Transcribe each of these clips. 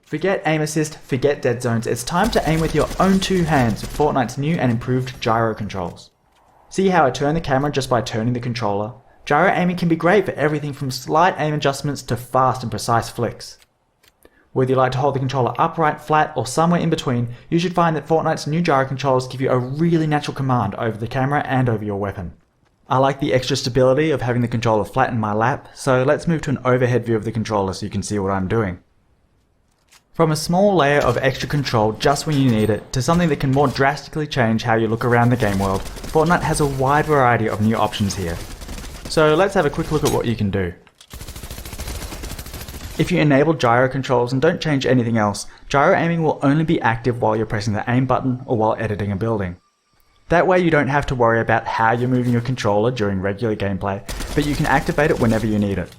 Forget aim assist, forget dead zones, it's time to aim with your own two hands with Fortnite's new and improved gyro controls. See how I turn the camera just by turning the controller? Gyro aiming can be great for everything from slight aim adjustments to fast and precise flicks. Whether you like to hold the controller upright, flat, or somewhere in between, you should find that Fortnite's new gyro controls give you a really natural command over the camera and over your weapon. I like the extra stability of having the controller flat in my lap, so let's move to an overhead view of the controller so you can see what I'm doing. From a small layer of extra control just when you need it, to something that can more drastically change how you look around the game world, Fortnite has a wide variety of new options here. So let's have a quick look at what you can do. If you enable gyro controls and don't change anything else, gyro aiming will only be active while you're pressing the aim button or while editing a building. That way you don't have to worry about how you're moving your controller during regular gameplay, but you can activate it whenever you need it.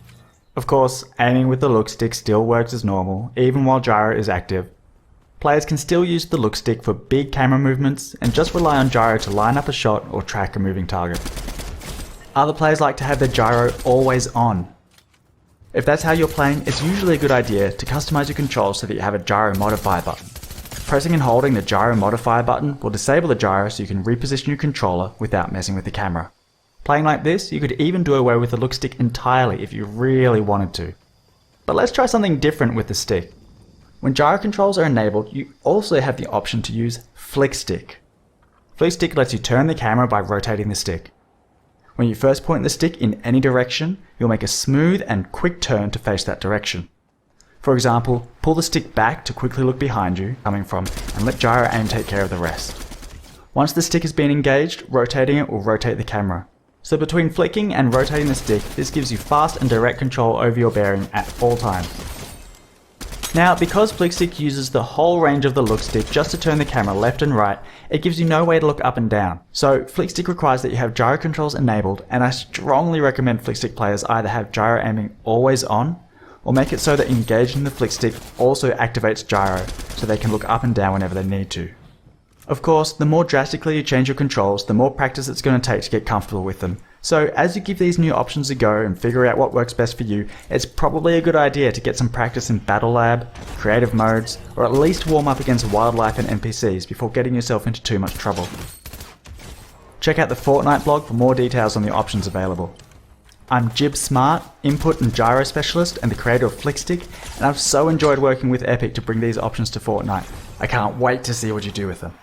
Of course, aiming with the look stick still works as normal, even while gyro is active. Players can still use the look stick for big camera movements and just rely on gyro to line up a shot or track a moving target. Other players like to have their gyro always on. If that's how you're playing, it's usually a good idea to customize your controls so that you have a gyro modifier button. Pressing and holding the gyro modifier button will disable the gyro so you can reposition your controller without messing with the camera. Playing like this, you could even do away with the look stick entirely if you really wanted to. But let's try something different with the stick. When gyro controls are enabled, you also have the option to use flick stick. Flick stick lets you turn the camera by rotating the stick. When you first point the stick in any direction, you'll make a smooth and quick turn to face that direction. For example, pull the stick back to quickly look behind you, coming from, and let gyro aim take care of the rest. Once the stick has been engaged, rotating it will rotate the camera. So between flicking and rotating the stick, this gives you fast and direct control over your bearing at all times. Now, because flick stick uses the whole range of the look stick just to turn the camera left and right, it gives you no way to look up and down. So flick stick requires that you have gyro controls enabled, and I strongly recommend flick stick players either have gyro aiming always on, or make it so that engaging the flick stick also activates gyro, so they can look up and down whenever they need to. Of course, the more drastically you change your controls, the more practice it's going to take to get comfortable with them. So as you give these new options a go and figure out what works best for you, it's probably a good idea to get some practice in Battle Lab, creative modes, or at least warm up against wildlife and NPCs before getting yourself into too much trouble. Check out the Fortnite blog for more details on the options available. I'm Jib Smart, Input and Gyro Specialist and the creator of Flickstick, and I've so enjoyed working with Epic to bring these options to Fortnite. I can't wait to see what you do with them.